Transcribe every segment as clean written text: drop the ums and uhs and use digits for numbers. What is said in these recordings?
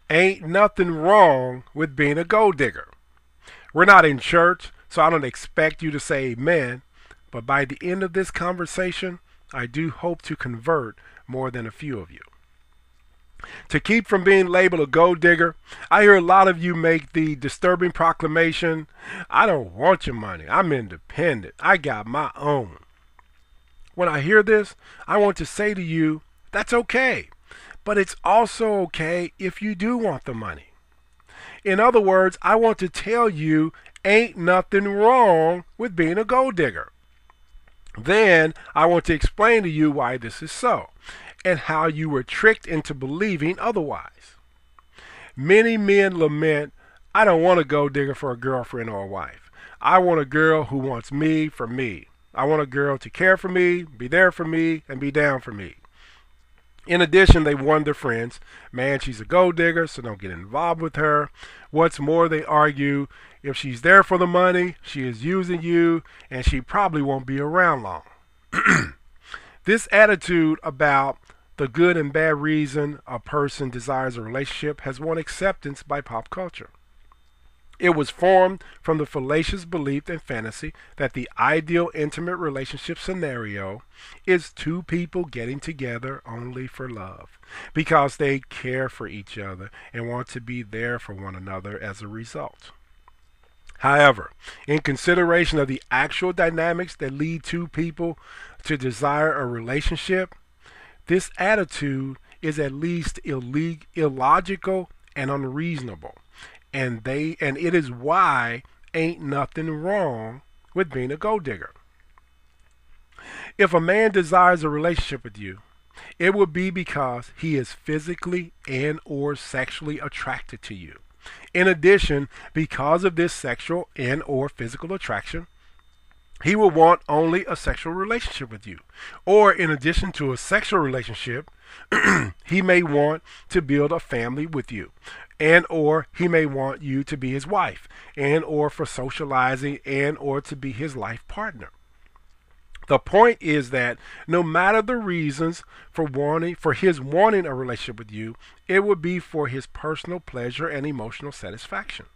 Ain't nothing wrong with being a gold digger. We're not in church, so I don't expect you to say amen, but by the end of this conversation, I do hope to convert more than a few of you. To keep from being labeled a gold digger, I hear a lot of you make the disturbing proclamation, I don't want your money. I'm independent. I got my own. When I hear this, I want to say to you, that's okay. But it's also okay if you do want the money. In other words, I want to tell you, ain't nothing wrong with being a gold digger. Then I want to explain to you why this is so and how you were tricked into believing otherwise. Many men lament, I don't want a gold digger for a girlfriend or a wife. I want a girl who wants me for me. I want a girl to care for me, be there for me, and be down for me. In addition, they warn their friends, man, she's a gold digger, so don't get involved with her. What's more, they argue, if she's there for the money, she is using you, and she probably won't be around long. This attitude about the good and bad reason a person desires a relationship has won acceptance by pop culture. It was formed from the fallacious belief and fantasy that the ideal intimate relationship scenario is two people getting together only for love, because they care for each other and want to be there for one another as a result. However, in consideration of the actual dynamics that lead two people to desire a relationship, this attitude is at least illogical and unreasonable. And it is why ain't nothing wrong with being a gold digger. If a man desires a relationship with you, it would be because he is physically and or sexually attracted to you. In addition, because of this sexual and or physical attraction, he will want only a sexual relationship with you. Or in addition to a sexual relationship, he may want to build a family with you. And or he may want you to be his wife, and or for socializing, and or to be his life partner. The point is that no matter the reasons for his wanting a relationship with you, it would be for his personal pleasure and emotional satisfaction.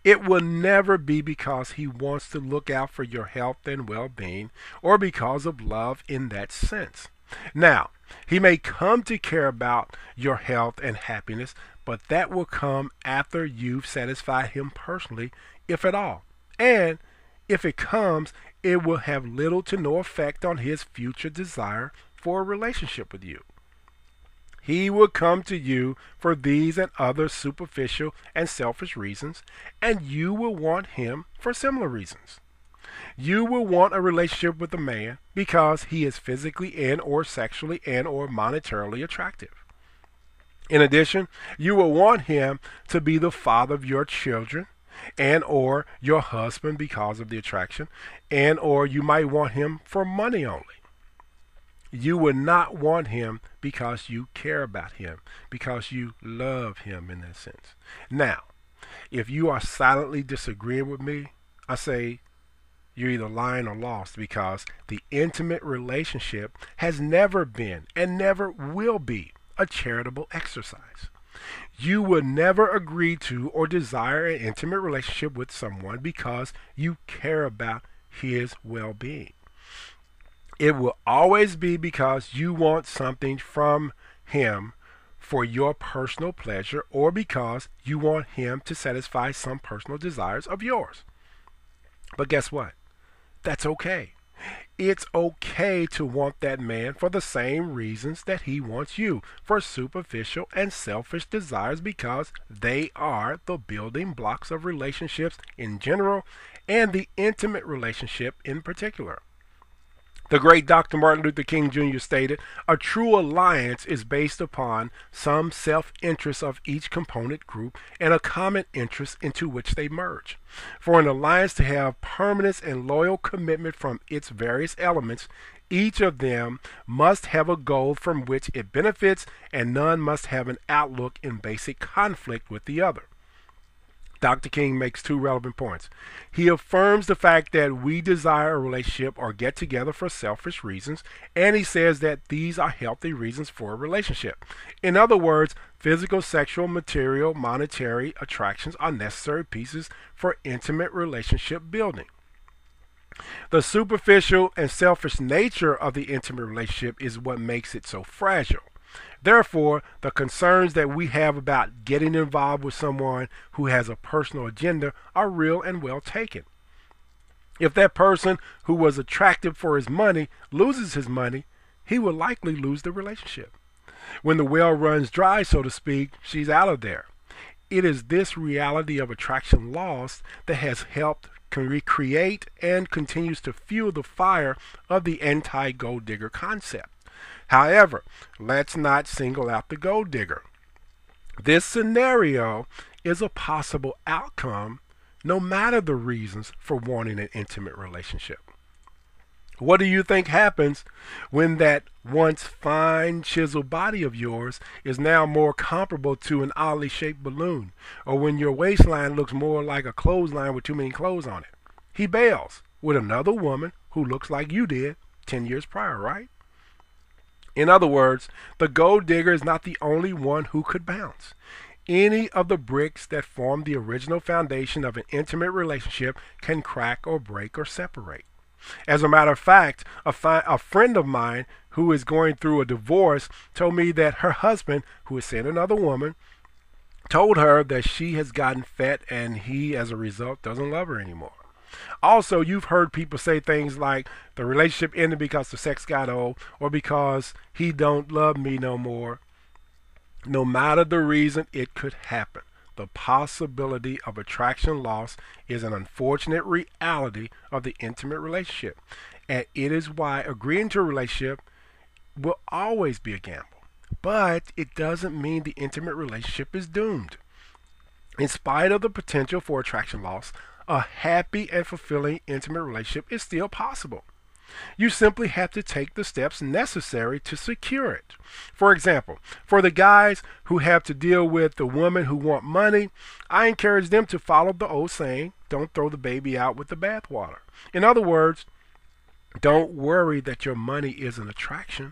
It will never be because he wants to look out for your health and well-being or because of love in that sense. Now, he may come to care about your health and happiness, but that will come after you've satisfied him personally, if at all. And if it comes, it will have little to no effect on his future desire for a relationship with you. He will come to you for these and other superficial and selfish reasons, and you will want him for similar reasons. You will want a relationship with a man because he is physically and or sexually and or monetarily attractive. In addition, you will want him to be the father of your children and or your husband because of the attraction, and or you might want him for money only. You will not want him because you care about him, because you love him in that sense. Now, if you are silently disagreeing with me, I say you're either lying or lost, because the intimate relationship has never been and never will be a charitable exercise. You will never agree to or desire an intimate relationship with someone because you care about his well-being. It will always be because you want something from him for your personal pleasure or because you want him to satisfy some personal desires of yours. But guess what? That's okay. It's okay to want that man for the same reasons that he wants you, for superficial and selfish desires, because they are the building blocks of relationships in general and the intimate relationship in particular. The great Dr. Martin Luther King Jr. stated, a true alliance is based upon some self-interest of each component group and a common interest into which they merge. For an alliance to have permanence and loyal commitment from its various elements, each of them must have a goal from which it benefits, and none must have an outlook in basic conflict with the other. Dr. King makes two relevant points. He affirms the fact that we desire a relationship or get together for selfish reasons, and he says that these are healthy reasons for a relationship. In other words, physical, sexual, material, monetary attractions are necessary pieces for intimate relationship building. The superficial and selfish nature of the intimate relationship is what makes it so fragile. Therefore, the concerns that we have about getting involved with someone who has a personal agenda are real and well taken. If that person who was attractive for his money loses his money, he will likely lose the relationship. When the well runs dry, so to speak, she's out of there. It is this reality of attraction lost that has helped recreate and continues to fuel the fire of the anti-gold digger concept. However, let's not single out the gold digger. This scenario is a possible outcome no matter the reasons for wanting an intimate relationship. What do you think happens when that once fine chiseled body of yours is now more comparable to an oddly shaped balloon, or when your waistline looks more like a clothesline with too many clothes on it? He bails with another woman who looks like you did 10 years prior, right? In other words, the gold digger is not the only one who could bounce. Any of the bricks that form the original foundation of an intimate relationship can crack or break or separate. As a matter of fact, a friend of mine who is going through a divorce told me that her husband, who is seeing another woman, told her that she has gotten fat and he, as a result, doesn't love her anymore. Also, you've heard people say things like the relationship ended because the sex got old or because he don't love me no more. No matter the reason, it could happen. The possibility of attraction loss is an unfortunate reality of the intimate relationship, and it is why agreeing to a relationship will always be a gamble. But it doesn't mean the intimate relationship is doomed. In spite of the potential for attraction loss, a happy and fulfilling intimate relationship is still possible. You simply have to take the steps necessary to secure it. For example, for the guys who have to deal with the women who want money, I encourage them to follow the old saying, don't throw the baby out with the bathwater. In other words, don't worry that your money is an attraction.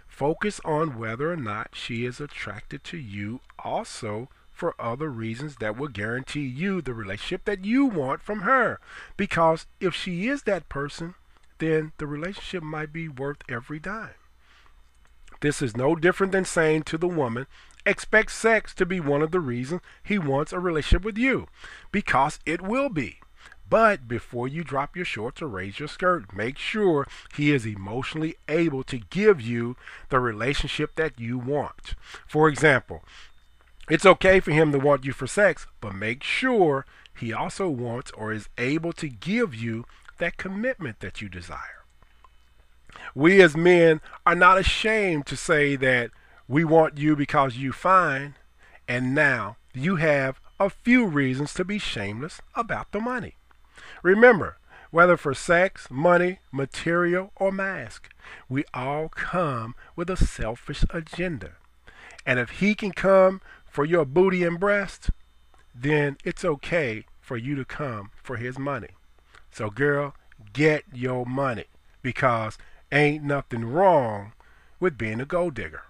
Focus on whether or not she is attracted to you also for other reasons that will guarantee you the relationship that you want from her. Because if she is that person, then the relationship might be worth every dime. This is no different than saying to the woman, expect sex to be one of the reasons he wants a relationship with you, because it will be. But before you drop your shorts or raise your skirt, make sure he is emotionally able to give you the relationship that you want. For example, it's okay for him to want you for sex, but make sure he also wants or is able to give you that commitment that you desire. We as men are not ashamed to say that we want you because you fine, and now you have a few reasons to be shameless about the money. Remember, whether for sex, money, material, or mask, we all come with a selfish agenda. And if he can come for your booty and breast, then it's okay for you to come for his money. So girl, get your money, because ain't nothing wrong with being a gold digger.